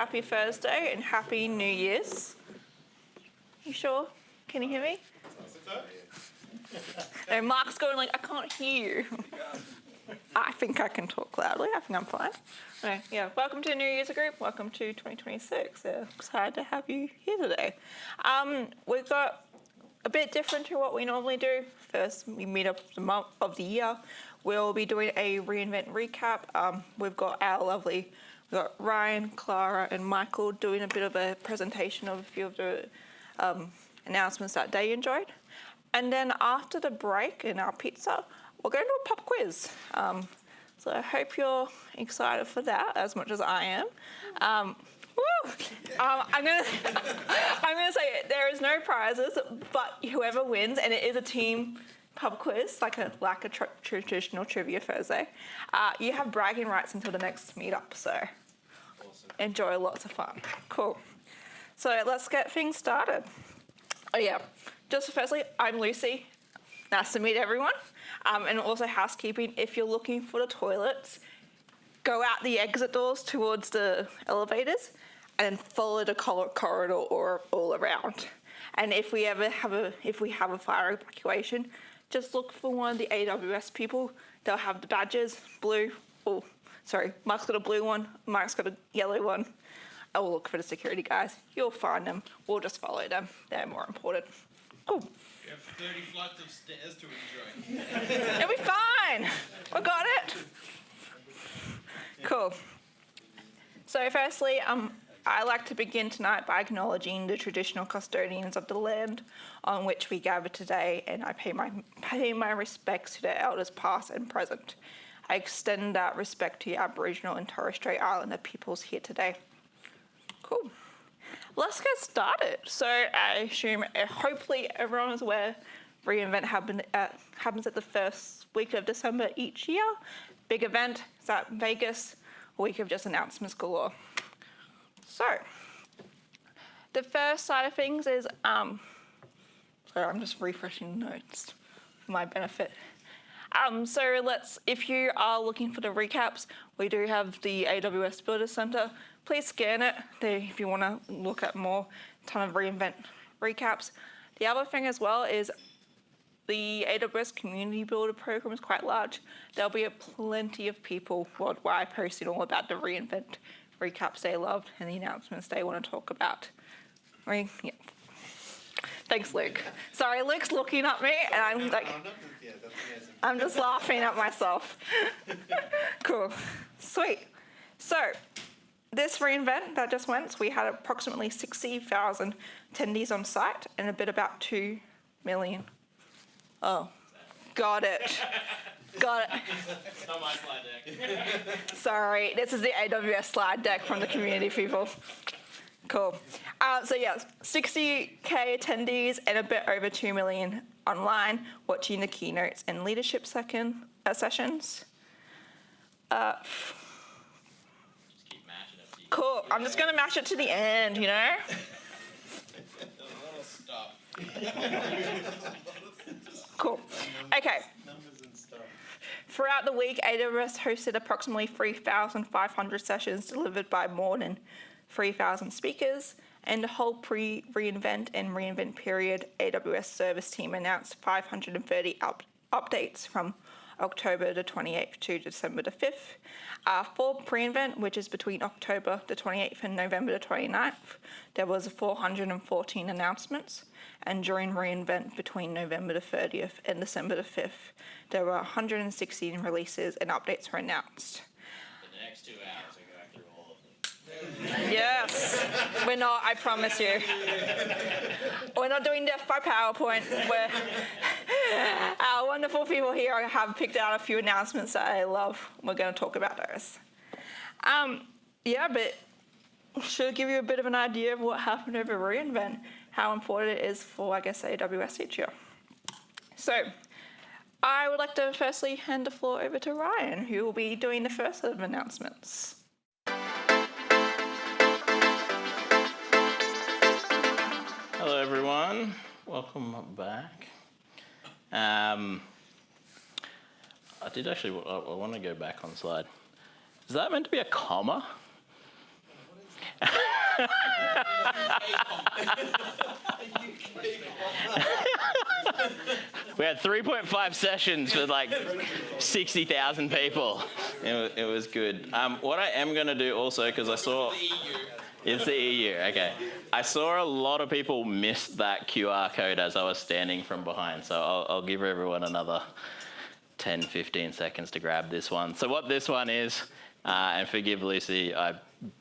happy Thursday and happy New Year's. You sure? Can you hear me? No, Mark's going like, I can't hear you. I think I can talk loudly. I think I'm fine. Okay, yeah, welcome to New Year's Group. Welcome to 2026. Excited to have you here today. We've got a bit different to what we normally do. First, we meet up the month of the year. We'll be doing a reInvent recap. We've got Ryan, Clara, and Michael doing a bit of a presentation of a few of the announcements that they enjoyed. And then after the break in our pizza, we're going to do a pop quiz. So I hope you're excited for that as much as I am. I'm gonna say there is no prizes, but whoever wins, and it is a team pub quiz, like a traditional trivia Thursday, you have bragging rights until the next meetup. So awesome. Enjoy, lots of fun. Cool. So let's get things started. Oh yeah, just firstly, I'm Lucy. Nice to meet everyone. And also housekeeping, if you're looking for the toilets, go out the exit doors towards the elevators and follow the corridor or all around. And if we have a fire evacuation, just look for one of the AWS people. They'll have the badges, blue. Oh, sorry, Mark's got a blue one, Mike's got a yellow one. I will look for the security guys. You'll find them. We'll just follow them. They're more important. Cool. We have 30 flights of stairs to enjoy. It'll be fine. We got it. Cool. So firstly, I like to begin tonight by acknowledging the traditional custodians of the land on which we gather today, and I pay my respects to their elders past and present. I extend that respect to the Aboriginal and Torres Strait Islander peoples here today. Cool. Let's get started. So I assume, hopefully everyone is aware, reInvent happens at the first week of December each year. Big event, it's at Vegas, a week of just announcements galore. So, the first side of things is, sorry, I'm just refreshing notes for my benefit. If you are looking for the recaps, we do have the AWS Builder Center. Please scan it if you want to look at more ton of reInvent recaps. The other thing as well is the AWS Community Builder program is quite large. There'll be plenty of people worldwide posting all about the reInvent recaps they loved and the announcements they want to talk about. Yeah. Thanks, Luke. Sorry, Luke's looking at me, and I'm like, I'm just laughing at myself. Cool. Sweet. So, this reInvent that just went, we had approximately 60,000 attendees on site and a bit about 2 million. Oh, got it. Got it. It's not my slide deck. Sorry, this is the AWS slide deck from the community people. Cool. 60K attendees and a bit over 2 million online watching the keynotes and leadership sessions. Cool. I'm just going to mash it to the end, you know? Cool. Okay. Throughout the week, AWS hosted approximately 3,500 sessions delivered by more than 3,000 speakers. And the whole pre-reInvent and reInvent period, AWS service team announced 530 updates from October the 28th to December the 5th. For pre-invent, which is between October the 28th and November the 29th, there was 414 announcements. And during reInvent between November the 30th and December the 5th, there were 116 releases and updates were announced. For the next 2 hours, I go back through all of them. Yes, we're not, I promise you. We're not doing death by PowerPoint. Our wonderful people here have picked out a few announcements that I love. We're going to talk about those. But should give you a bit of an idea of what happened over reInvent, how important it is for, AWS each year. So, I would like to firstly hand the floor over to Ryan, who will be doing the first set of announcements. Hello, everyone. Welcome back. I want to go back on slide. Is that meant to be a comma? We had 3.5 sessions for like 60,000 people. It was good. What I am going to do also, because I saw... It's the EU, okay. I saw a lot of people miss that QR code as I was standing from behind, so I'll give everyone another 10, 15 seconds to grab this one. So what this one is, and forgive Lucy, I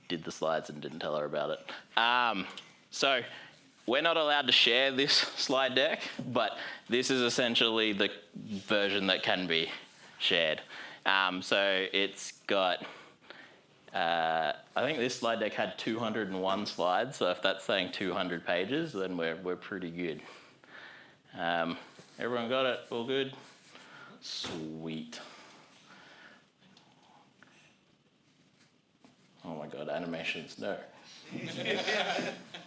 did the slides and didn't tell her about it. So we're not allowed to share this slide deck, but this is essentially the version that can be shared. So it's got... I think this slide deck had 201 slides, so if that's saying 200 pages, then we're pretty good. Everyone got it? All good? Sweet. Oh my God, animations, no.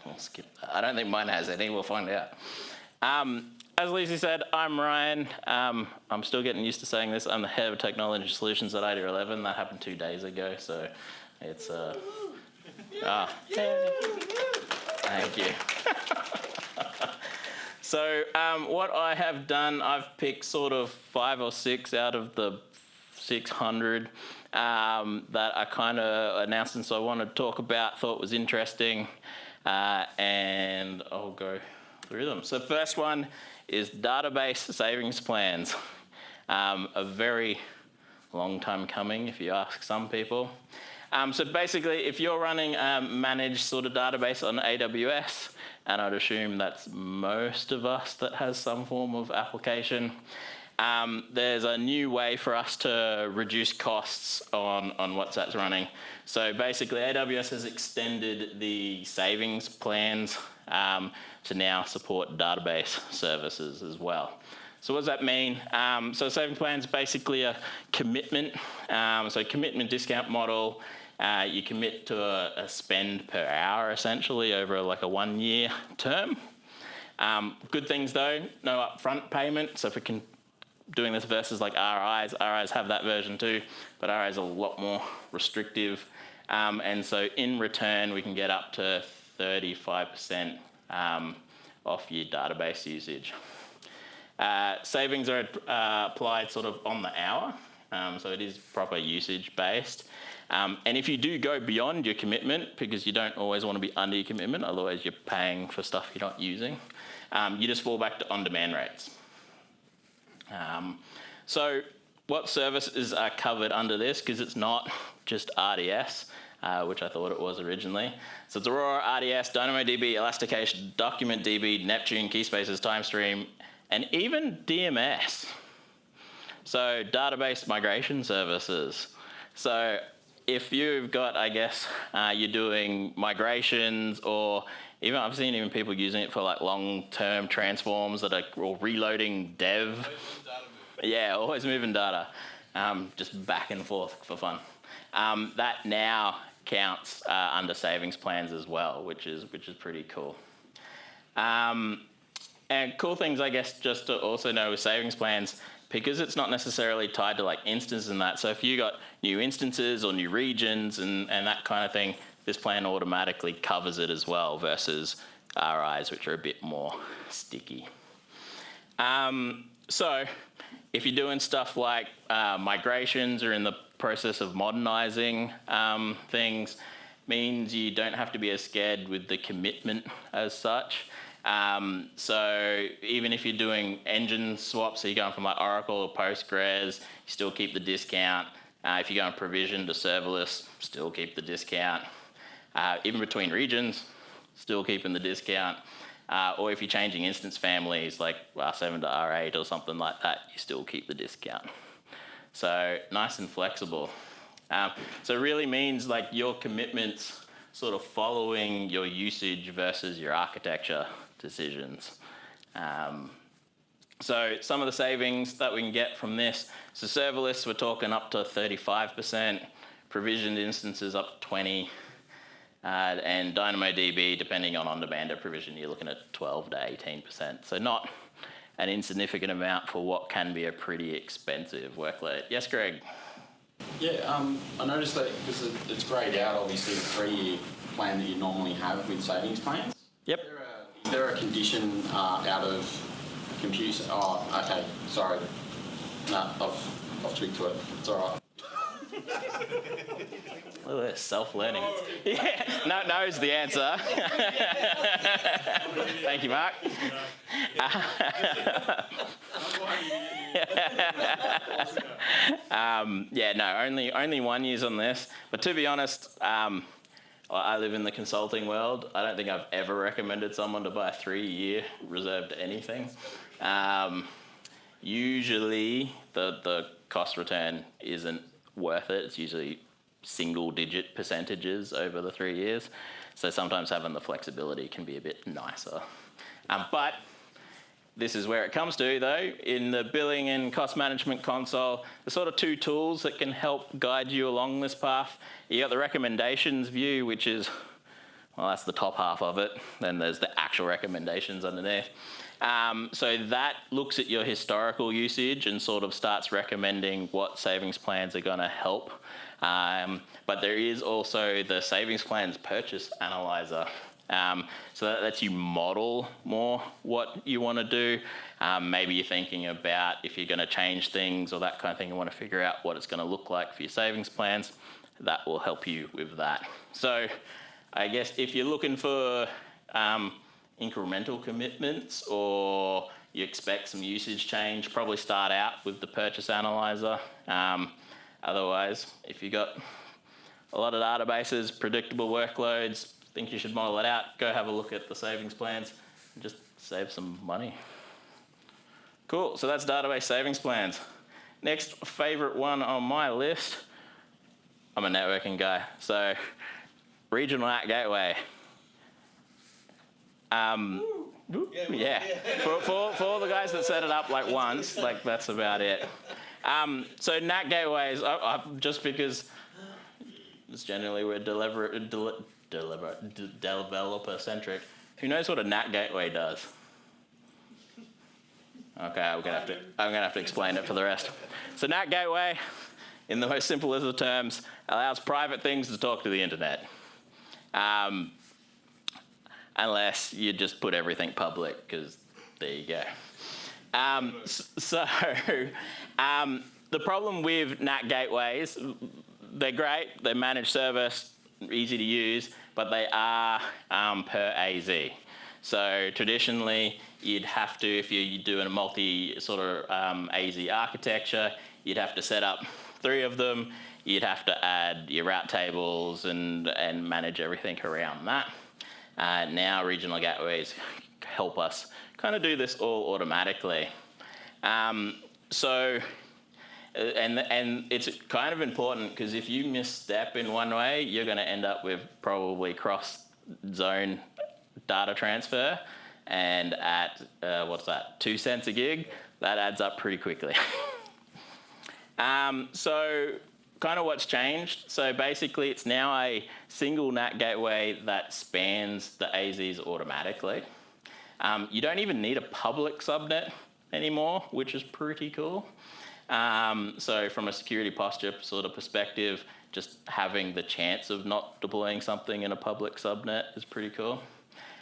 We'll skip that. I don't think mine has any, we'll find out. As Lucy said, I'm Ryan. I'm still getting used to saying this. I'm the head of technology solutions at IDEA 11. That happened 2 days ago, so it's thank you. So what I have done, I've picked sort of 5 or 6 out of the 600 that I kind of announced, and so I wanted to talk about, thought was interesting, and I'll go through them. So the first one is database savings plans. A very long time coming, if you ask some people. So basically, if you're running a managed sort of database on AWS, and I'd assume that's most of us that has some form of application, there's a new way for us to reduce costs on what that's running. So basically, AWS has extended the savings plans to now support database services as well. So what does that mean? So savings plan is basically a commitment. So commitment discount model. You commit to a spend per hour essentially over like a 1-year term. Good things though, no upfront payment. So if we can doing this versus like RIs have that version too, but RIs are a lot more restrictive. And so in return, we can get up to 35% off your database usage. Savings are applied sort of on the hour, so it is proper usage based. And if you do go beyond your commitment, because you don't always want to be under your commitment, otherwise you're paying for stuff you're not using, you just fall back to on-demand rates. So what services are covered under this, because it's not just RDS, which I thought it was originally. So it's Aurora, RDS, DynamoDB, Elastication, DocumentDB, Neptune, Keyspaces, TimeStream, and even DMS. So database migration services. So if you've got, I guess, you're doing migrations, or even I've seen even people using it for like long-term transforms that are or reloading dev. Yeah, always moving data, just back and forth for fun. That now counts under savings plans as well, which is pretty cool. And cool things, I guess, just to also know with savings plans, because it's not necessarily tied to like instances and that. So if you got new instances or new regions and that kind of thing, this plan automatically covers it as well versus RIs, which are a bit more sticky. So if you're doing stuff like migrations or in the process of modernizing things, means you don't have to be as scared with the commitment as such. So even if you're doing engine swaps, so you're going from like Oracle or Postgres, you still keep the discount. If you're going provision to serverless, still keep the discount. Even between regions, still keeping the discount. Or if you're changing instance families like R7 to R8 or something like that, you still keep the discount. So nice and flexible. So it really means like your commitments sort of following your usage versus your architecture decisions. So some of the savings that we can get from this, so serverless, we're talking up to 35%, provisioned instances up to 20%, and DynamoDB, depending on on-demand or provision, you're looking at 12 to 18%. So not an insignificant amount for what can be a pretty expensive workload. Yes, Greg? Yeah, I noticed that because it's greyed out, obviously, the 3-year plan that you normally have with savings plans. Yep. Is there a condition out of compute? Oh, okay, sorry. No, I've tweaked to it. It's all right. Look at this, self-learning. Yeah, no is the answer. Thank you, Mark. Yeah, no, only 1 year's on this. But to be honest, I live in the consulting world. I don't think I've ever recommended someone to buy a 3-year reserved anything. Usually, the cost return isn't worth it. It's usually single-digit percentages over the 3 years. So sometimes having the flexibility can be a bit nicer. But this is where it comes to, though. In the billing and cost management console, there's sort of 2 tools that can help guide you along this path. You got the recommendations view, which is, well, that's the top half of it. Then there's the actual recommendations underneath. So that looks at your historical usage and sort of starts recommending what savings plans are going to help. But there is also the savings plans purchase analyzer. So that lets you model more what you want to do. Maybe you're thinking about if you're going to change things or that kind of thing. You want to figure out what it's going to look like for your savings plans. That will help you with that. So I guess if you're looking for incremental commitments or you expect some usage change, probably start out with the purchase analyzer. Otherwise, if you've got a lot of databases, predictable workloads, think you should model it out, go have a look at the savings plans and just save some money. Cool, so that's database savings plans. Next favorite one on my list, I'm a networking guy, so regional NAT gateway. Yeah. For all the guys that set it up like once, like that's about it. So NAT gateways, just because it's generally we're developer centric. Who knows what a NAT gateway does? Okay, I'm gonna have to explain it for the rest. So NAT gateway, in the most simplest of terms, allows private things to talk to the internet. Unless you just put everything public, because there you go. The problem with NAT gateways, they're great, they manage service, easy to use, but they are per AZ. So traditionally, you'd have to, if you're doing a multi sort of AZ architecture, you'd have to set up 3 of them. You'd have to add your route tables and manage everything around that. Now regional gateways help us kind of do this all automatically. And it's kind of important because if you misstep in one way, you're going to end up with probably cross-zone data transfer. And at, 2 cents a gig, that adds up pretty quickly. So kind of what's changed. So basically, it's now a single NAT gateway that spans the AZs automatically. You don't even need a public subnet anymore, which is pretty cool. So from a security posture sort of perspective, just having the chance of not deploying something in a public subnet is pretty cool.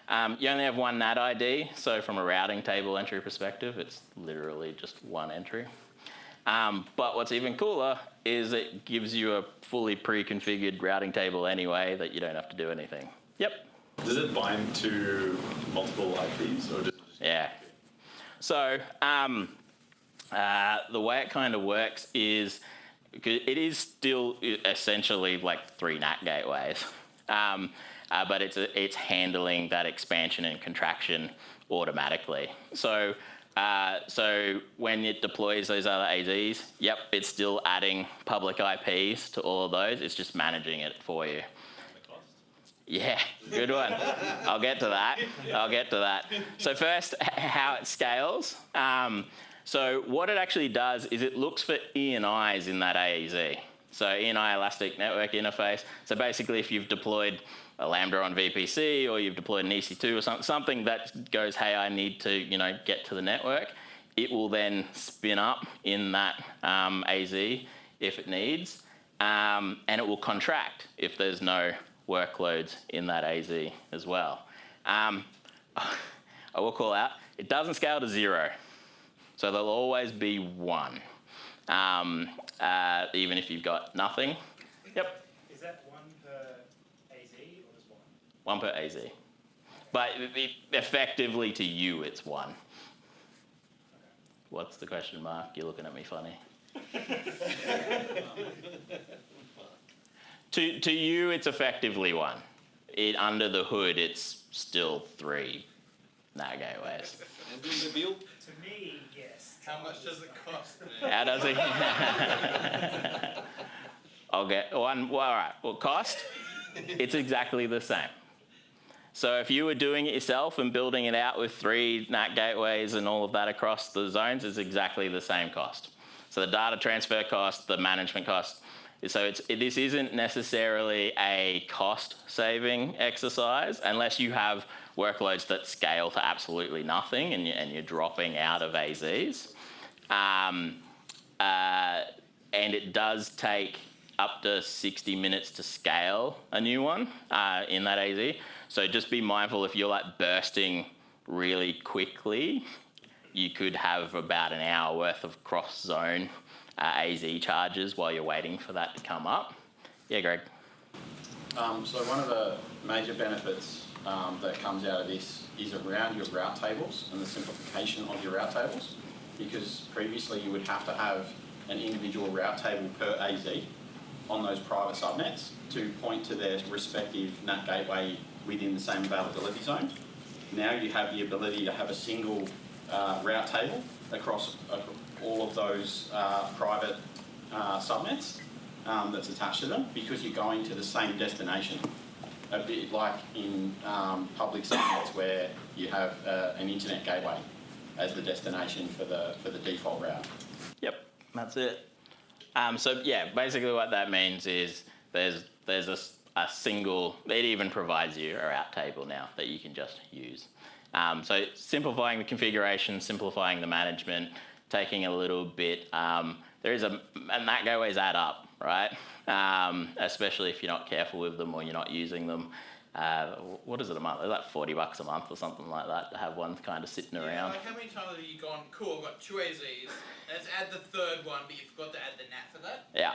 You only have one NAT ID, so from a routing table entry perspective, it's literally just one entry. But what's even cooler is it gives you a fully pre-configured routing table anyway that you don't have to do anything. Yep. Does it bind to multiple IPs or just? Yeah. So the way it kind of works is it is still essentially like 3 NAT gateways, but it's handling that expansion and contraction automatically. So when it deploys those other AZs, yep, it's still adding public IPs to all of those. It's just managing it for you. Yeah, good one. I'll get to that. So first, how it scales. So what it actually does is it looks for ENIs in that AZ. So ENI, Elastic Network Interface. So basically, if you've deployed a Lambda on VPC or you've deployed an EC2 or something that goes, hey, I need to get to the network, it will then spin up in that AZ if it needs, and it will contract if there's no workloads in that AZ as well. I will call out, it doesn't scale to 0. So there'll always be 1, even if you've got nothing. Yep. Is that 1 per AZ or just 1 1? per AZ. But effectively to you, it's 1. What's the question mark? You're looking at me funny. To you, it's effectively 1. Under the hood, it's still 3 NAT gateways. And in the build, To me, yes. how much does it cost? How does it? I'll get one. Well, all right. Well, cost, it's exactly the same. So if you were doing it yourself and building it out with 3 NAT gateways and all of that across the zones, it's exactly the same cost. So the data transfer cost, the management cost. So this isn't necessarily a cost-saving exercise unless you have workloads that scale to absolutely nothing and you're dropping out of AZs. And it does take up to 60 minutes to scale a new one in that AZ. So just be mindful if you're like bursting really quickly, you could have about an hour worth of cross-zone AZ charges while you're waiting for that to come up. Yeah, Greg? So one of the major benefits that comes out of this is around your route tables and the simplification of your route tables, because previously you would have to have an individual route table per AZ on those private subnets to point to their respective NAT gateway within the same availability zone. Now you have the ability to have a single route table across all of those private subnets that's attached to them, because you're going to the same destination. A bit like in public subnets where you have an internet gateway as the destination for the default route. Yep, that's it. So yeah, basically what that means is there's a single, it even provides you a route table now that you can just use. So simplifying the configuration, simplifying the management, taking a little bit, and that gateways add up, right? Especially if you're not careful with them or you're not using them. What is it a month? It's like $40 a month or something like that to have one kind of sitting around. Like how many times have you gone, cool, I've got 2 AZs, let's add the 3rd one, but you forgot to add the NAT for that? Yeah.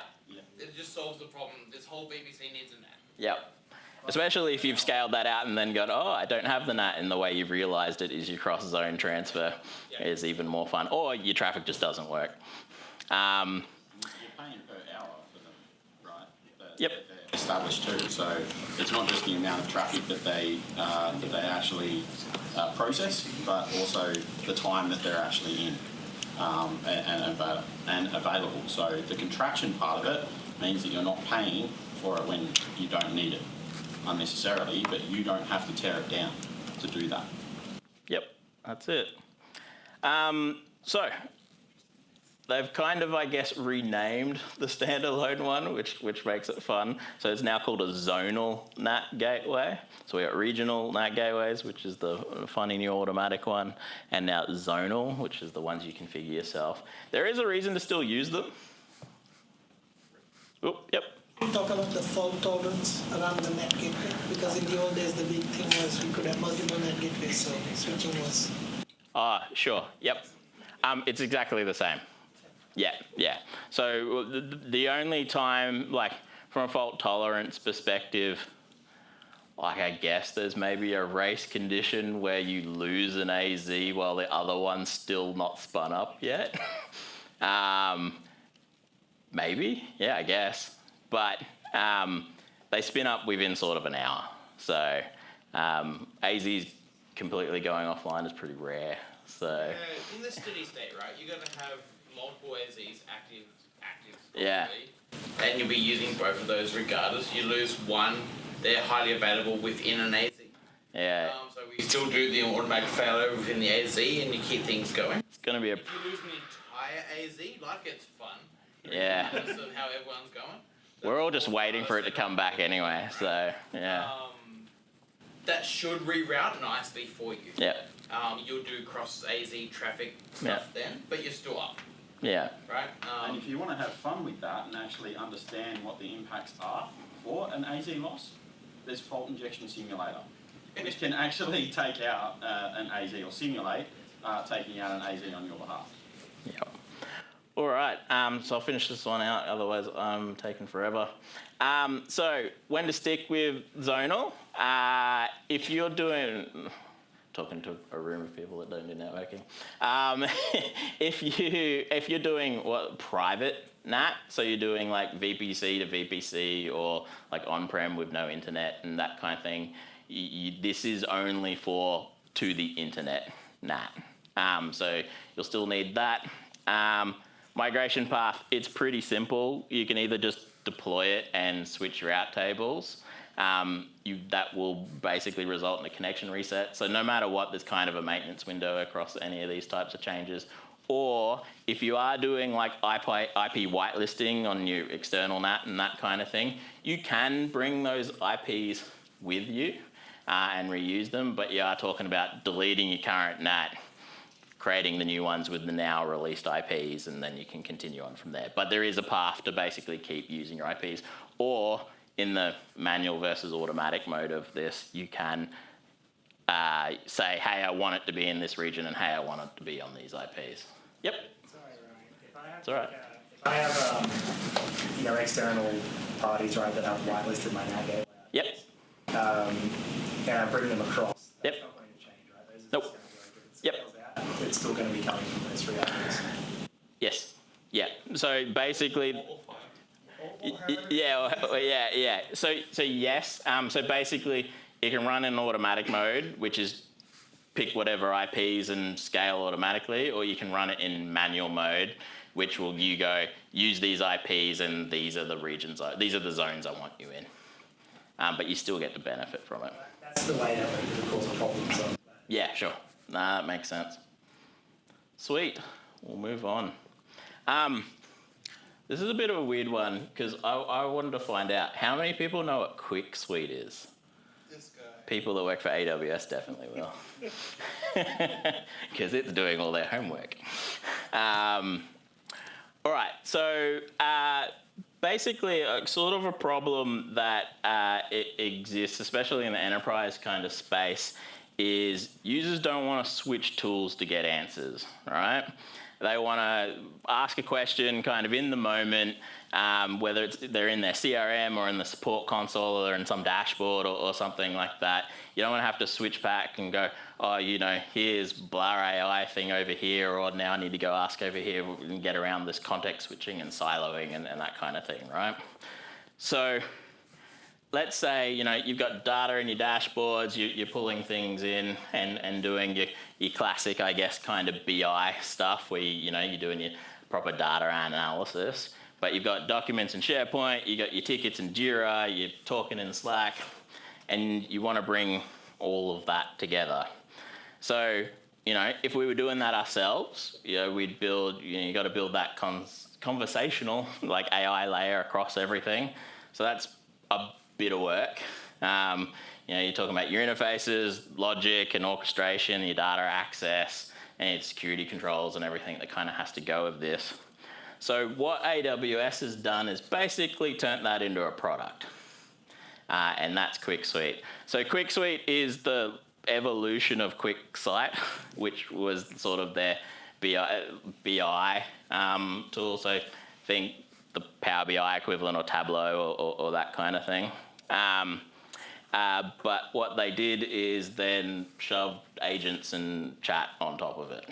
It just solves the problem. This whole VPC needs a NAT. Yep. Especially if you've scaled that out and then gone, oh, I don't have the NAT, and the way you've realised it is your cross-zone transfer is even more fun. Or your traffic just doesn't work. You're paying per hour for them, right? Yep. They're established too, so it's not just the amount of traffic that they actually process, but also the time that they're actually in and available. So the contraction part of it means that you're not paying for it when you don't need it unnecessarily, but you don't have to tear it down to do that. Yep, that's it. So they've kind of, I guess, renamed the standalone one, which makes it fun. So it's now called a zonal NAT gateway. So we got regional NAT gateways, which is the funny new automatic one, and now zonal, which is the ones you configure yourself. There is a reason to still use them. Oh, yep. Talk about the fault tolerance around the NAT gateway, because in the old days the big thing was we could have multiple NAT gateways, so switching was. Sure. Yep. It's exactly the same. Yeah. So the only time, like from a fault tolerance perspective, like I guess there's maybe a race condition where you lose an AZ while the other one's still not spun up yet. Maybe. Yeah, I guess. But they spin up within sort of an hour. So AZs completely going offline is pretty rare. So in the steady state, right, you're going to have multiple AZs active. Yeah. And you'll be using both of those regardless. You lose one, they're highly available within an AZ. Yeah. So we still do the automatic failover within the AZ and you keep things going. It's going to be a... If you lose an entire AZ, life gets fun. Yeah. Regardless of how everyone's going. We're all just waiting for it to come back anyway, so yeah. That should reroute nicely for you. Yeah. You'll do cross AZ traffic stuff then, but you're still up. Yeah. Right? And if you want to have fun with that and actually understand what the impacts are for an AZ loss, there's Fault Injection Simulator, which can actually take out an AZ or simulate taking out an AZ on your behalf. Yep. All right, so I'll finish this one out, otherwise I'm taking forever. So when to stick with zonal, if you're doing, talking to a room of people that don't do networking, if you're doing private NAT, so you're doing like VPC to VPC or like on-prem with no internet and that kind of thing, this is only for to the internet NAT. So you'll still need that. Migration path, it's pretty simple. You can either just deploy it and switch route tables. That will basically result in a connection reset. So no matter what, there's kind of a maintenance window across any of these types of changes. Or if you are doing like IP whitelisting on your external NAT and that kind of thing, you can bring those IPs with you and reuse them, but you are talking about deleting your current NAT, creating the new ones with the now released IPs, and then you can continue on from there. But there is a path to basically keep using your IPs. Or in the manual versus automatic mode of this, you can say, hey, I want it to be in this region, and hey, I want it to be on these IPs. Yep. Sorry, Ryan. If I have, It's all right. if I have external parties, right, that have whitelisted my NAT gateway, Yep. and I bring them across, that's Yep. not going to change, right? Those are Nope. just going to go if it Yep. scales out. It's still going to be coming from those three IPs. Yes. Yeah. So basically, yeah. So yes. So basically, it can run in automatic mode, which is pick whatever IPs and scale automatically, or you can run it in manual mode, which will use these IPs and these are the regions, these are the zones I want you in. But you still get the benefit from it. That's the way that it could cause a problem. So. Yeah, sure. Nah, that makes sense. Sweet. We'll move on. This is a bit of a weird one because I wanted to find out how many people know what Quick Suite is. This guy. People that work for AWS definitely will, because it's doing all their homework. All right, so basically, sort of a problem that it exists, especially in the enterprise kind of space, is users don't want to switch tools to get answers, right? They want to ask a question kind of in the moment, whether they're in their CRM or in the support console or in some dashboard or something like that. You don't want to have to switch back and go, oh, here's blah AI thing over here, or now I need to go ask over here and get around this context switching and siloing and that kind of thing, right? So let's say, you've got data in your dashboards, you're pulling things in and doing your classic, I guess, kind of BI stuff where, you're doing your proper data analysis. But you've got documents in SharePoint, you've got your tickets in Jira, you're talking in Slack, and you want to bring all of that together. So, if we were doing that ourselves, we'd build, you got to build that conversational, like AI layer across everything. So that's a bit of work. You're talking about your interfaces, logic and orchestration, your data access, and your security controls and everything that kind of has to go with this. So what AWS has done is basically turned that into a product. And that's Quick Suite. So Quick Suite is the evolution of QuickSight, which was sort of their BI tool. So think the Power BI equivalent or Tableau or that kind of thing. But what they did is then shove agents and chat on top of it.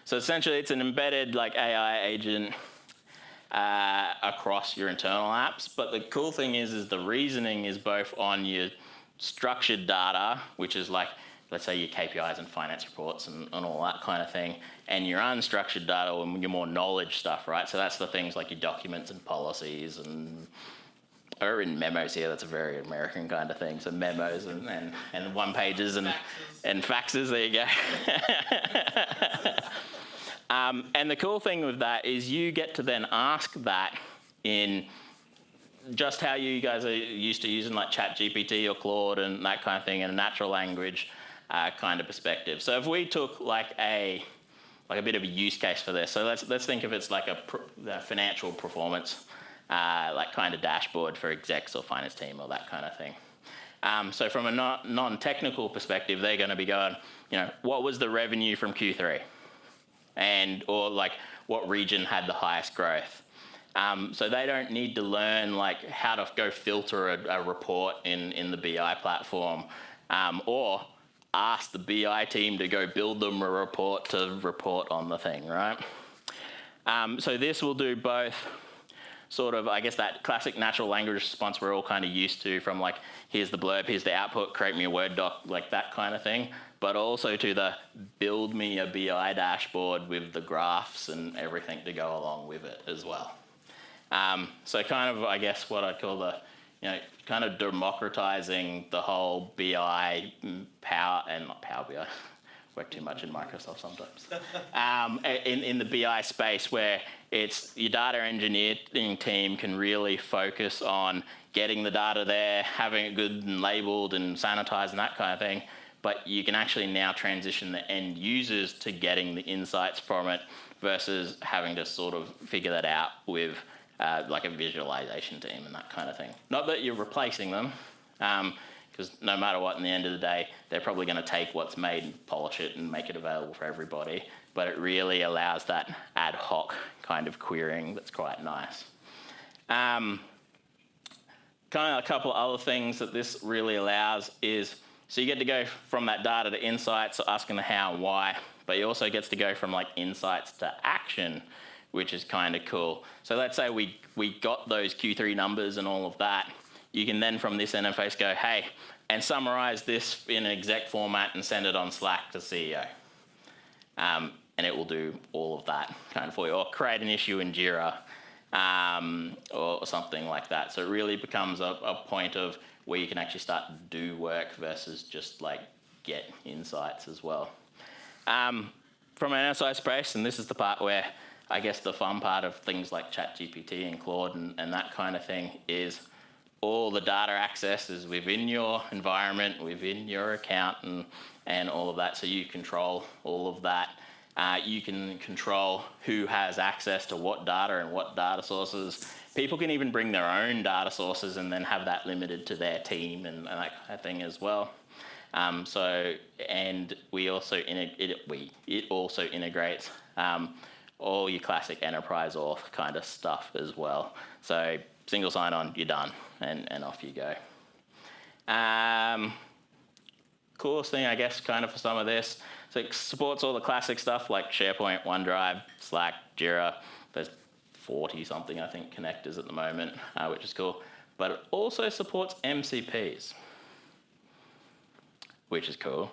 So essentially, it's an embedded like AI agent across your internal apps. But the cool thing is the reasoning is both on your structured data, which is like, let's say your KPIs and finance reports and all that kind of thing, and your unstructured data and your more knowledge stuff, right? So that's the things like your documents and policies or in memos here, that's a very American kind of thing. So memos and one pages and faxes, there you go. And the cool thing with that is you get to then ask that in just how you guys are used to using like ChatGPT or Claude and that kind of thing in a natural language kind of perspective. So if we took like a bit of a use case for this, so let's think of it's like a financial performance like kind of dashboard for execs or finance team or that kind of thing. So from a non-technical perspective, they're going to be going, what was the revenue from Q3? Or like what region had the highest growth? So they don't need to learn like how to go filter a report in the BI platform, or ask the BI team to go build them a report to report on the thing, right? So this will do both sort of, I guess, that classic natural language response we're all kind of used to, from like, here's the blurb, here's the output, create me a Word doc, like that kind of thing, but also to the build me a BI dashboard with the graphs and everything to go along with it as well. So kind of, I guess, what I'd call the, kind of democratizing the whole BI power, and not Power BI, work too much in Microsoft sometimes, in the BI space, where it's your data engineering team can really focus on getting the data there, having it good and labeled and sanitized and that kind of thing, but you can actually now transition the end users to getting the insights from it versus having to sort of figure that out with like a visualization team and that kind of thing. Not that you're replacing them, because no matter what, in the end of the day, they're probably going to take what's made and polish it and make it available for everybody. But it really allows that ad hoc kind of querying that's quite nice. Kind of a couple of other things that this really allows is, so you get to go from that data to insights, so asking the how and why, but you also get to go from like insights to action, which is kind of cool. So let's say we got those Q3 numbers and all of that. You can then from this interface go, hey, and summarize this in an exec format and send it on Slack to CEO. And it will do all of that kind of for you. Or create an issue in Jira, or something like that. So it really becomes a point of where you can actually start to do work versus just like get insights as well. From an enterprise space, and this is the part where I guess the fun part of things like ChatGPT and Claude and that kind of thing is all the data access is within your environment, within your account, and all of that. So you control all of that. You can control who has access to what data and what data sources. People can even bring their own data sources and then have that limited to their team and that kind of thing as well. And we also it also integrates all your classic enterprise auth kind of stuff as well. So single sign-on, you're done, and off you go. Coolest thing, I guess, kind of for some of this, so it supports all the classic stuff like SharePoint, OneDrive, Slack, Jira. There's 40-something, I think, connectors at the moment, which is cool. But it also supports MCPs, which is cool.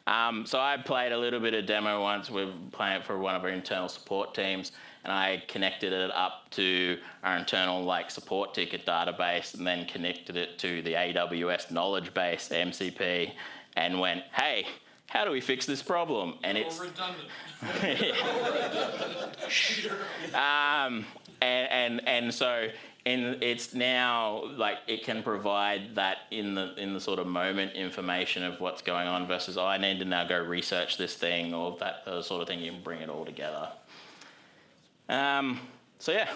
So I played a little bit of demo once. We're playing it for one of our internal support teams, and I connected it up to our internal support ticket database, and then connected it to the AWS knowledge base MCP, and went, hey, how do we fix this problem? And it's redundant. And so it's now it can provide that in the sort of moment information of what's going on versus I need to now go research this thing or that sort of thing. You can bring it all together. So yeah,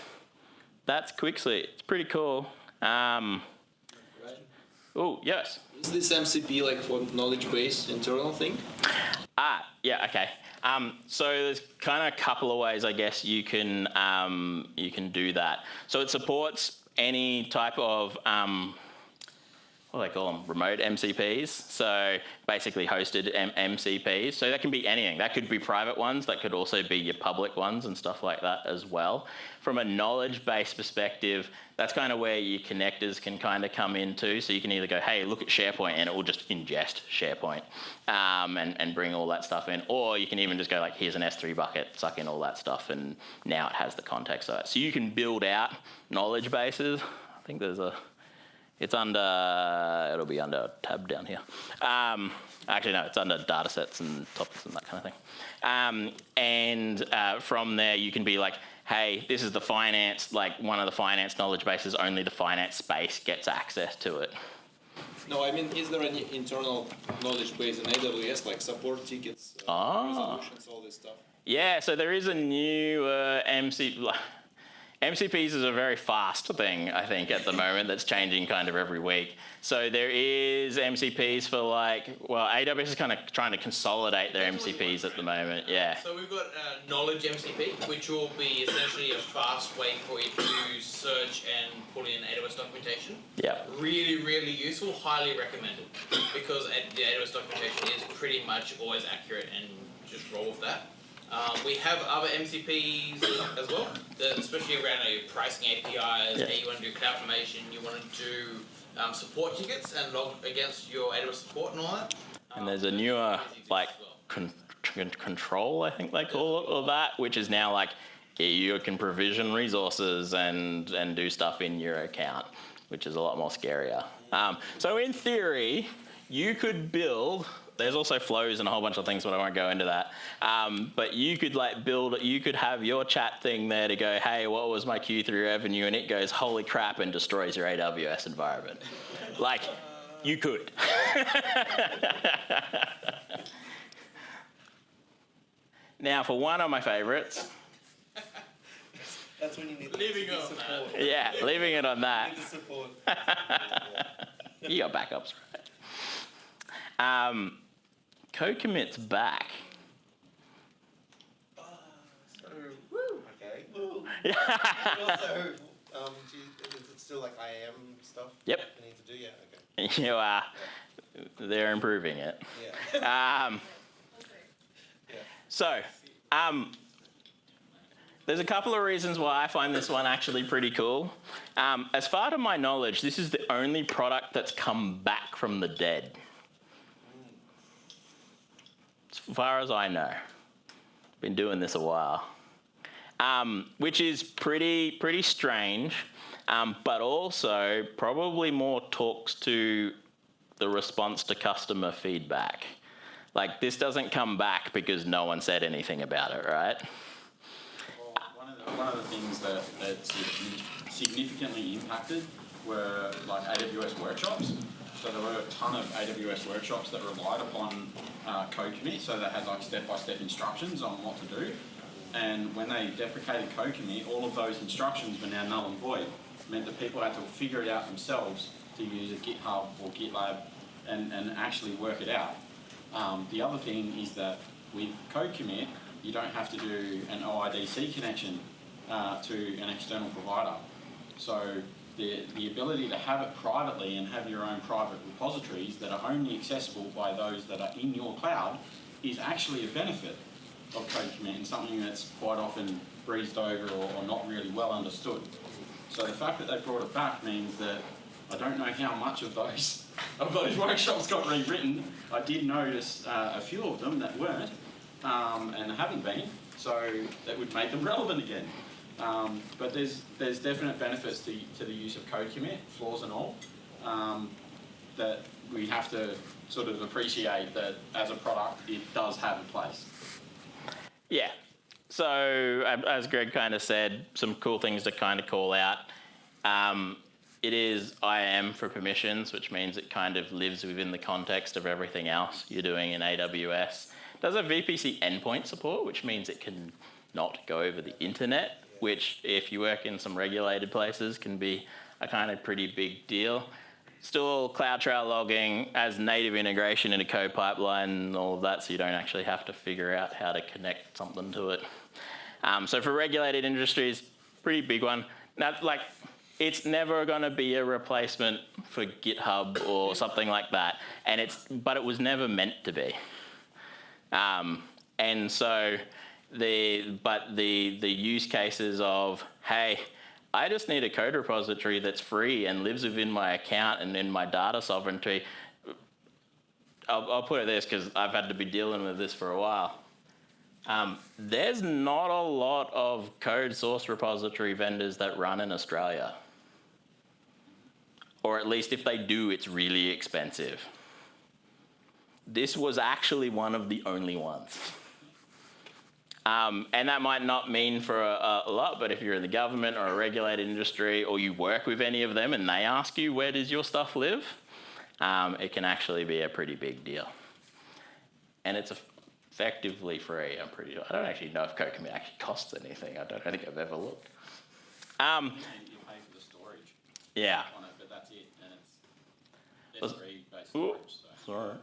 that's Quickly. It's pretty cool. Oh yes. Is this MCP for knowledge base internal thing? Yeah, okay. So there's kind of a couple of ways, I guess, you can do that. So it supports any type of what do they call them? Remote MCPs. So basically hosted MCPs. So that can be anything. That could be private ones. That could also be your public ones and stuff like that as well. From a knowledge-based perspective, that's kind of where your connectors can kind of come into. So you can either go, hey, look at SharePoint, and it will just ingest SharePoint and bring all that stuff in. Or you can even just go here's an S3 bucket, suck in all that stuff, and now it has the context of it. So you can build out knowledge bases. I think there's it'll be under a tab down here. Actually, no, it's under data sets and topics and that kind of thing. From there, you can be like, hey, this is the finance, one of the finance knowledge bases, only the finance space gets access to it. No, I mean, is there any internal knowledge base in AWS, like support tickets, resolutions, all this stuff? Yeah, so there is a new MCPs is a very fast thing, I think, at the moment that's changing kind of every week. So there is MCPs for AWS is kind of trying to consolidate their MCPs at the moment, yeah. So we've got Knowledge MCP, which will be essentially a fast way for you to search and pull in AWS documentation. Yeah. Really, really useful, highly recommended, because the AWS documentation is pretty much always accurate, and just roll with that. We have other MCPs as well, especially around your pricing APIs, Yeah. how you want to do cloud formation, you want to do support tickets and log against your AWS support and all that. And there's a newer, control, I think they call it, or that, which is now you can provision resources and do stuff in your account, which is a lot more scarier. So in theory, you could build. There's also flows and a whole bunch of things, but I won't go into that. But you could you could have your chat thing there to go, hey, what was my Q3 revenue? And it goes, holy crap, and destroys your AWS environment. You could. Now, for one of my favorites. That's when you need Leaving it on support. Yeah, leaving it on that. You need the support. You got backups, right? Code commits back. Okay. Woo. And also, is it still IAM stuff? Yep. You need to do? Yeah. Okay. You are. They're improving it. Yeah. So, there's a couple of reasons why I find this one actually pretty cool. As far to my knowledge, this is the only product that's come back from the dead. As far as I know. Been doing this a while. Which is pretty strange, but also probably more talks to the response to customer feedback. This doesn't come back because no one said anything about it, right? Well, one of the things that significantly impacted were AWS workshops. So there were a ton of AWS workshops that relied upon code commit, so they had step-by-step instructions on what to do. And when they deprecated code commit, all of those instructions were now null and void. It meant that people had to figure it out themselves to use a GitHub or GitLab and actually work it out. The other thing is that with code commit, you don't have to do an OIDC connection to an external provider. So the ability to have it privately and have your own private repositories that are only accessible by those that are in your cloud is actually a benefit of code commit and something that's quite often breezed over or not really well understood. So the fact that they brought it back means that I don't know how much of those workshops got rewritten. I did notice a few of them that weren't and haven't been, so that would make them relevant again. But there's definite benefits to the use of code commit, flaws and all, that we have to sort of appreciate that as a product it does have a place. Yeah. So as Greg kind of said, some cool things to kind of call out. It is IAM for permissions, which means it kind of lives within the context of everything else you're doing in AWS. It does have VPC endpoint support, which means it can not go over the internet, which if you work in some regulated places can be a kind of pretty big deal. Still CloudTrail logging as native integration into code pipeline and all of that, so you don't actually have to figure out how to connect something to it. So for regulated industries, pretty big one. Now, it's never going to be a replacement for GitHub or something like that, but it was never meant to be. And so the use cases of, hey, I just need a code repository that's free and lives within my account and in my data sovereignty. I'll put it this because I've had to be dealing with this for a while. There's not a lot of code source repository vendors that run in Australia. Or at least if they do, it's really expensive. This was actually one of the only ones. And that might not mean for a lot, but if you're in the government or a regulated industry or you work with any of them and they ask you, where does your stuff live? It can actually be a pretty big deal. And it's effectively free, I don't actually know if code commit actually costs anything. I don't think I've ever looked. Um, You pay for the storage yeah. on it, but that's it, and it's S3-based Ooh, storage. So. sorry.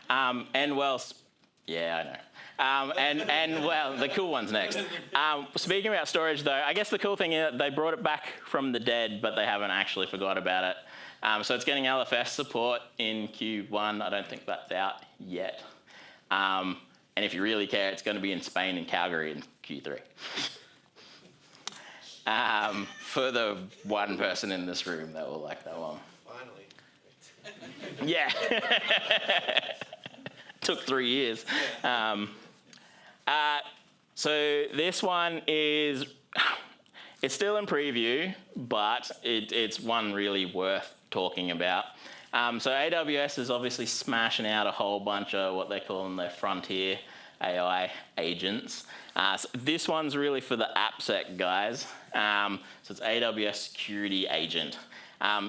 And well, yeah, I know. And well, the cool one's next. Speaking about storage, though, I guess the cool thing is that they brought it back from the dead, but they haven't actually forgot about it. So it's getting LFS support in Q1. I don't think that's out yet. And if you really care, it's going to be in Spain and Calgary in Q3. For the one person in this room that will like that one. Finally. Yeah. Took 3 years. So this one is, it's still in preview, but it's one really worth talking about. So AWS is obviously smashing out a whole bunch of what they're calling their frontier AI agents. So this one's really for the AppSec guys. So it's AWS Security Agent.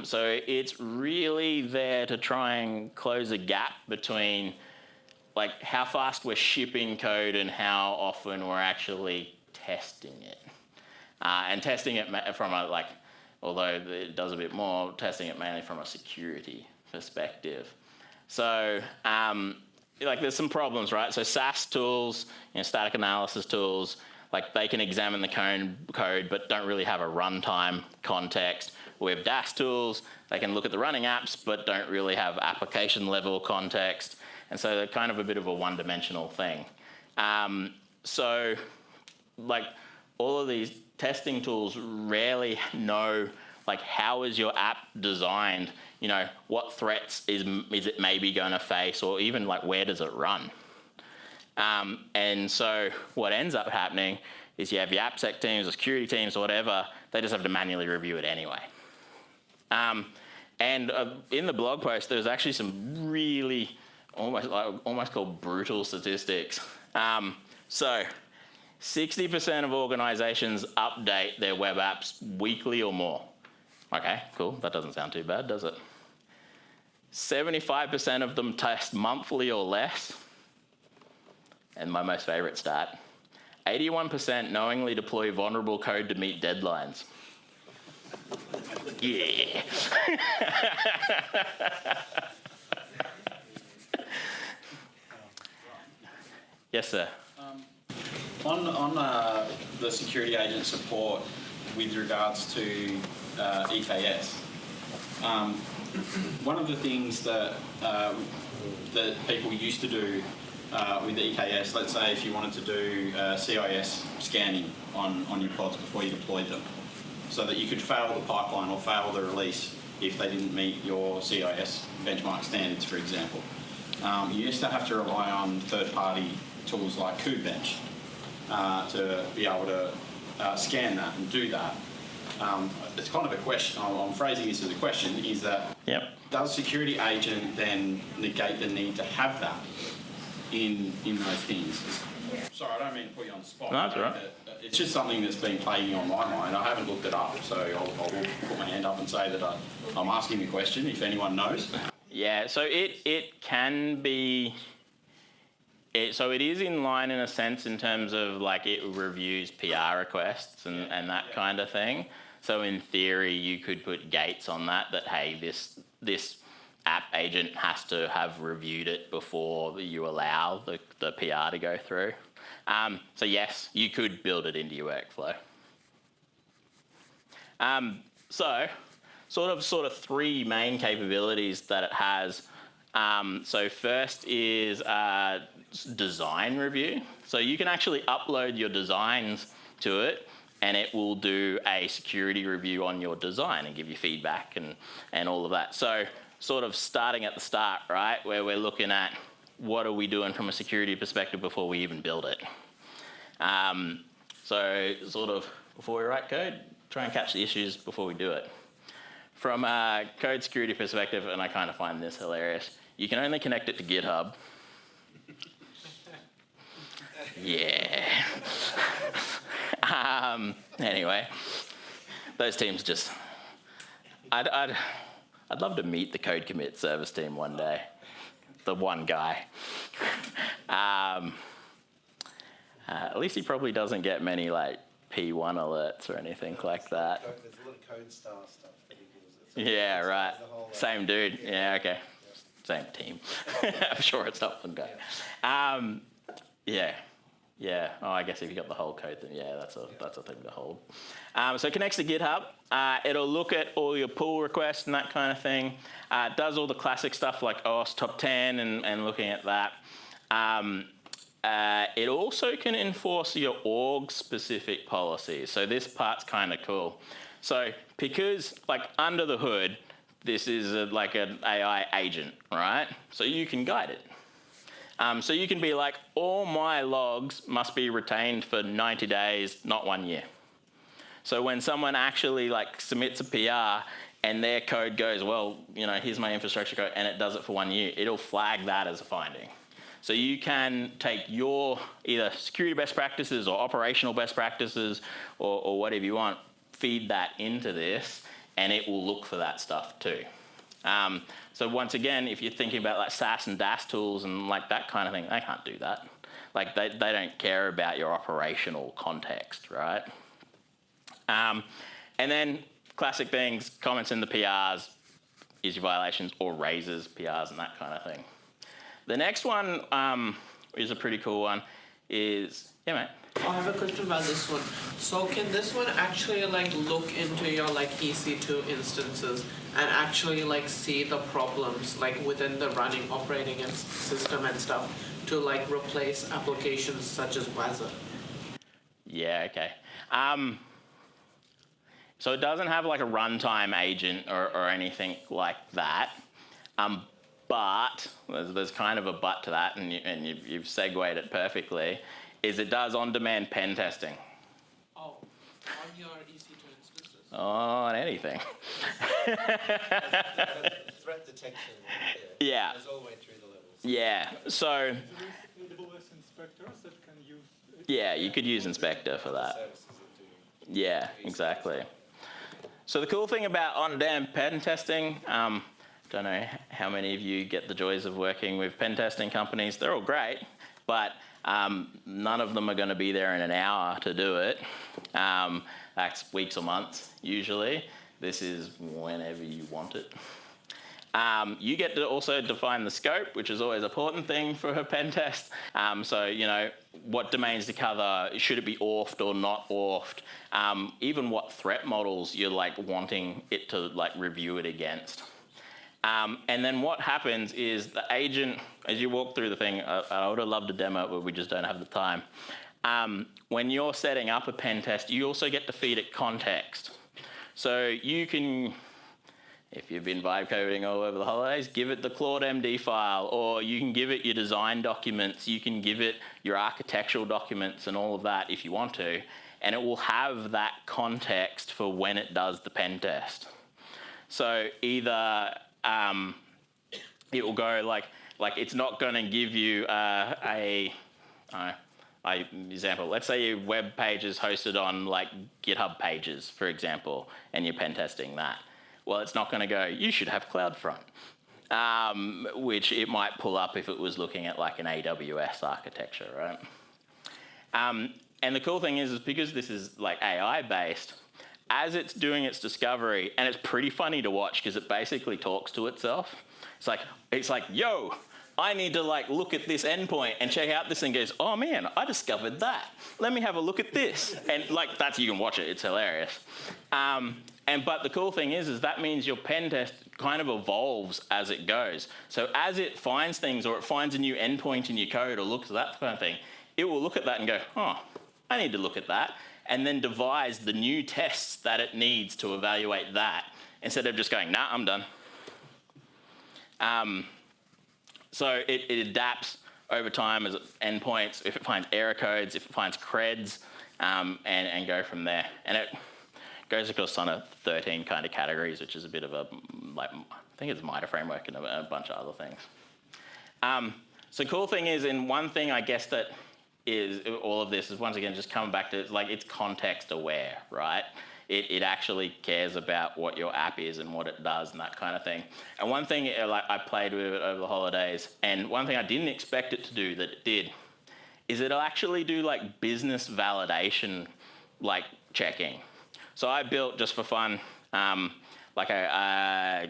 So it's really there to try and close a gap between like how fast we're shipping code and how often we're actually testing it. And testing it from a, like, although it does a bit more, testing it mainly from a security perspective. So like there's some problems, right? So SAS tools, static analysis tools, like they can examine the code but don't really have a runtime context. We have DAS tools, they can look at the running apps but don't really have application level context. And so they're kind of a bit of a one-dimensional thing. So like all of these testing tools rarely know like how is your app designed, what threats is it maybe going to face, or even like where does it run? And so what ends up happening is you have your AppSec teams or security teams or whatever, they just have to manually review it anyway. And in the blog post, there's actually some really almost called brutal statistics. So 60% of organizations update their web apps weekly or more. Okay, cool. That doesn't sound too bad, does it? 75% of them test monthly or less. And my most favorite stat, 81% knowingly deploy vulnerable code to meet deadlines. Yeah. Yes, sir. On the security agent support with regards to EKS, one of the things that people used to do with the EKS, let's say if you wanted to do CIS scanning on your pods before you deployed them, so that you could fail the pipeline or fail the release if they didn't meet your CIS benchmark standards, for example. You used to have to rely on third-party tools like KubeBench to be able to scan that and do that. It's kind of a question, I'm phrasing this as a question, is that does security agent then negate the need to have that in those things? Sorry, I don't mean to put you on the spot. No, that's all right. It's just something that's been plaguing on my mind. I haven't looked it up, so I'll put my hand up and say that I'm asking the question if anyone knows. Yeah, so it can be... So it is in line in a sense in terms of like it reviews PR requests and that kind of thing. So in theory, you could put gates on that hey, this app agent has to have reviewed it before you allow the PR to go through. So yes, you could build it into your workflow. So sort of three main capabilities that it has. So first is design review. So you can actually upload your designs to it and it will do a security review on your design and give you feedback and all of that. So sort of starting at the start, right, where we're looking at what are we doing from a security perspective before we even build it. So sort of before we write code, try and catch the issues before we do it. From a code security perspective, and I kind of find this hilarious, you can only connect it to GitHub. Yeah. Anyway, those teams just... I'd love to meet the code commit service team one day. The one guy. At least he probably doesn't get many like P1 alerts or anything like that. There's a lot of code star stuff that he gives it. So Yeah, right. the whole, Same dude. Yeah, okay. Same team. I'm sure it's not one guy. Yeah. Oh, I guess if you got the whole code, then yeah, that's a thing to hold. So it connects to GitHub. It'll look at all your pull requests and that kind of thing. It does all the classic stuff like OS top 10 and looking at that. It also can enforce your org-specific policies. So this part's kind of cool. So because like under the hood, this is like an AI agent, right? So you can guide it. So you can be like, all my logs must be retained for 90 days, not 1 year. So when someone actually like submits a PR and their code goes, well, you know, here's my infrastructure code, and it does it for 1 year, it'll flag that as a finding. So you can take your either security best practices or operational best practices or whatever you want, feed that into this, and it will look for that stuff too. So once again, if you're thinking about like SAS and DAS tools and like that kind of thing, they can't do that. Like they don't care about your operational context, right? And then classic things, comments in the PRs, is your violations or raises PRs and that kind of thing. The next one is a pretty cool one. Is yeah, mate. I have a question about this one. So can this one actually like look into your like EC2 instances and actually like see the problems like within the running operating system and stuff to like replace applications such as Webster? Yeah, okay. So it doesn't have like a runtime agent or anything like that. But there's kind of a but to that, and you've segued it perfectly, is it does on-demand pen testing. Oh, on your EC2 instances? On anything. threat detection. Yeah. Goes all the way through the levels. Yeah, so... AWS inspectors that can use... Yeah, you could use Inspector for that. Yeah, exactly. So the cool thing about on-demand pen testing, don't know how many of you get the joys of working with pen testing companies. They're all great, but none of them are going to be there in an hour to do it. That's weeks or months, usually. This is whenever you want it. You get to also define the scope, which is always an important thing for a pen test. So, you know, what domains to cover, should it be auth or not auth, even what threat models you're like wanting it to like review it against. And then what happens is the agent, as you walk through the thing, I would have loved to demo it, but we just don't have the time. When you're setting up a pen test, you also get to feed it context. So you can, if you've been vibe coding all over the holidays, give it the Claude MD file, or you can give it your design documents, you can give it your architectural documents and all of that if you want to, and it will have that context for when it does the pen test. So either it will go like it's not going to give you example. Let's say your web page is hosted on like GitHub pages, for example, and you're pen testing that. Well, it's not going to go, you should have CloudFront, which it might pull up if it was looking at like an AWS architecture, right? And the cool thing is because this is like AI based, as it's doing its discovery, and it's pretty funny to watch because it basically talks to itself. It's like, yo, I need to like look at this endpoint and check out this and goes, oh man, I discovered that. Let me have a look at this. And like that's, you can watch it, it's hilarious. But the cool thing is that means your pen test kind of evolves as it goes. So as it finds things or it finds a new endpoint in your code or looks at that kind of thing, it will look at that and go, oh, I need to look at that. And then devise the new tests that it needs to evaluate that instead of just going, nah, I'm done. So it adapts over time as endpoints, if it finds error codes, if it finds creds, and go from there. And it goes across on 13 kind of categories, which is a bit of a, like, I think it's MITRE framework and a bunch of other things. So cool thing is, and one thing I guess that is all of this is once again just coming back to like it's context aware, right? It actually cares about what your app is and what it does and that kind of thing. And one thing like I played with it over the holidays, and one thing I didn't expect it to do that it did, is it'll actually do like business validation like checking. So I built, just for fun, like a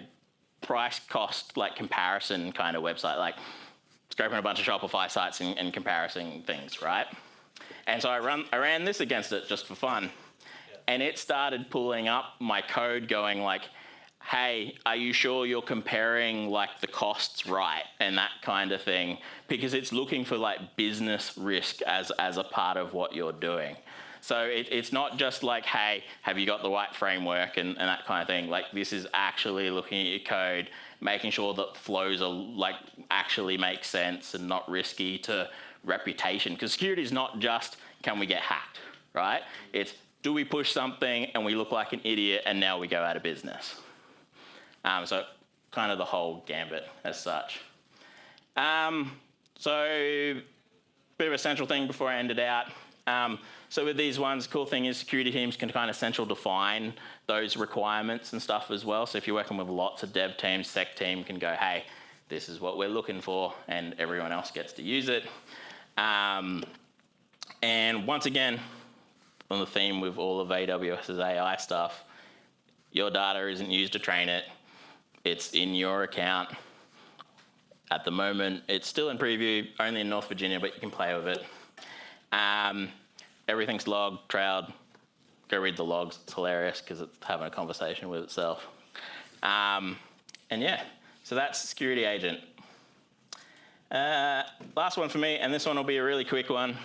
price cost like comparison kind of website, like scraping a bunch of Shopify sites and comparing things, right? And so I ran this against it just for fun, and it started pulling up my code going like, hey, are you sure you're comparing like the costs right and that kind of thing? Because it's looking for like business risk as a part of what you're doing. So it's not just like, hey, have you got the right framework and that kind of thing. Like this is actually looking at your code, making sure that flows are like actually make sense and not risky to reputation. Because security is not just, can we get hacked, right? It's, do we push something and we look like an idiot and now we go out of business? So kind of the whole gambit as such. So bit of a central thing before I end it out. So with these ones, the cool thing is security teams can kind of central define those requirements and stuff as well. So if you're working with lots of dev teams, sec team can go, hey, this is what we're looking for, and everyone else gets to use it. And once again, on the theme with all of AWS's AI stuff, your data isn't used to train it. It's in your account. At the moment, it's still in preview, only in North Virginia, but you can play with it. Everything's logged, trailed. Go read the logs. It's hilarious because it's having a conversation with itself. And yeah, so that's Security Agent. Last one for me, and this one will be a really quick one.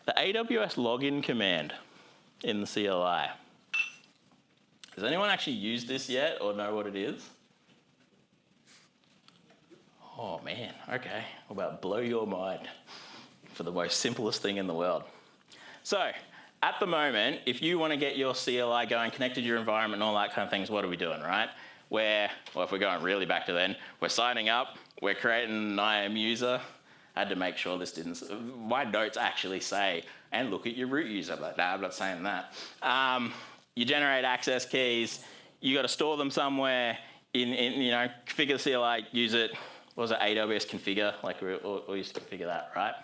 The AWS login command in the CLI. Has anyone actually used this yet or know what it is? Oh man, okay. What about blow your mind for the most simplest thing in the world? So, at the moment, if you want to get your CLI going, connected to your environment and all that kind of things, what are we doing, right? Well, if we're going really back to then, we're signing up, we're creating an IAM user. I had to make sure this didn't, my notes actually say, and look at your root user, but nah, I'm not saying that. You generate access keys, you got to store them somewhere in configure the CLI, use it. What was it, AWS configure? Like we used to configure that, right?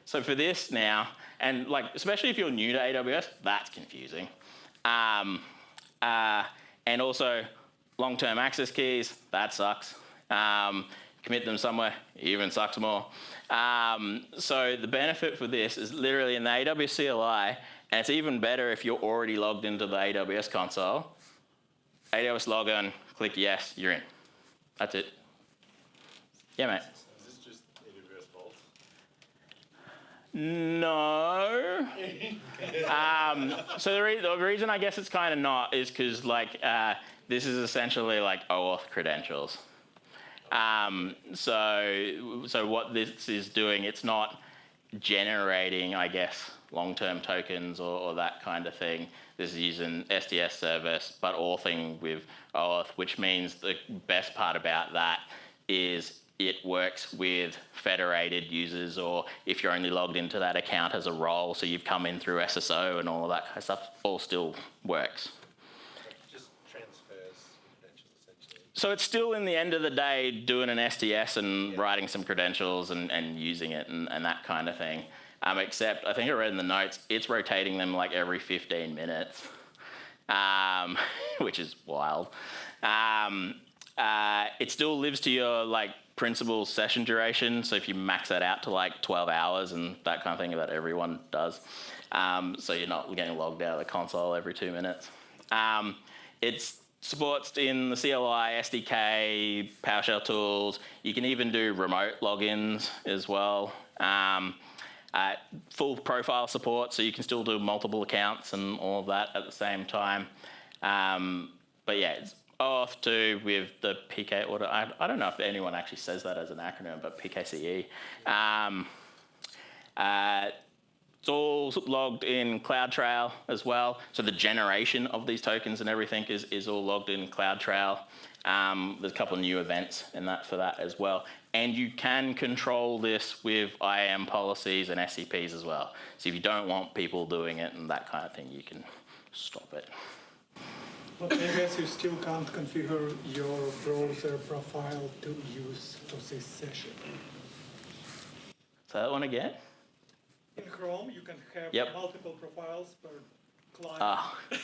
So for this now, and like especially if you're new to AWS, that's confusing. And also long-term access keys, that sucks. Commit them somewhere, even sucks more. So the benefit for this is literally in the AWS CLI, and it's even better if you're already logged into the AWS console. AWS login, click yes, you're in. That's it. Yeah, mate. Is this just AWS Vault? No. So the reason I guess it's kind of not is because like this is essentially like OAuth credentials. So what this is doing, it's not generating, I guess, long-term tokens or that kind of thing. This is using SDS service, but authing with OAuth, which means the best part about that is it works with federated users, or if you're only logged into that account as a role, so you've come in through SSO and all of that kind of stuff, all still works. Just transfers credentials essentially. So it's still, in the end of the day, doing an SDS and writing some credentials and using it and that kind of thing. Except, I think I read in the notes, it's rotating them like every 15 minutes, which is wild. It still lives to your like principal session duration, so if you max that out to like 12 hours and that kind of thing that everyone does, so you're not getting logged out of the console every 2 minutes. It supports in the CLI, SDK, PowerShell tools. You can even do remote logins as well. Full profile support, so you can still do multiple accounts and all of that at the same time. But yeah, it's OAuth 2 with the PK order. I don't know if anyone actually says that as an acronym, but PKCE. It's all logged in CloudTrail as well. So the generation of these tokens and everything is all logged in CloudTrail. There's a couple of new events in that for that as well. And you can control this with IAM policies and SCPs as well. So if you don't want people doing it and that kind of thing, you can stop it. But I guess you still can't configure your browser profile to use for this session. Say that one again? in Chrome, you can have Yep. multiple profiles per client. Ah, So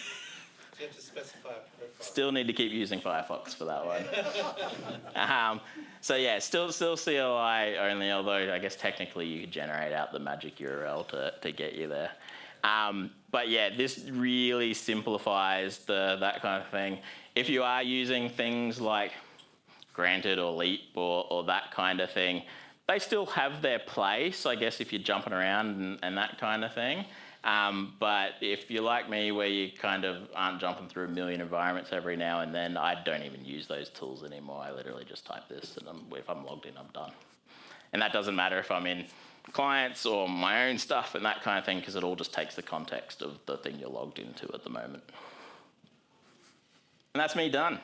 you have to specify a profile. still need to keep using Firefox for that one. So yeah, still CLI only, although I guess technically you could generate out the magic URL to get you there. But yeah, this really simplifies that kind of thing. If you are using things like Granted or Leap or that kind of thing, they still have their place, I guess, if you're jumping around and that kind of thing. But if you're like me, where you kind of aren't jumping through a million environments every now and then, I don't even use those tools anymore. I literally just type this, and if I'm logged in, I'm done. And that doesn't matter if I'm in clients or my own stuff and that kind of thing, because it all just takes the context of the thing you're logged into at the moment. And that's me done.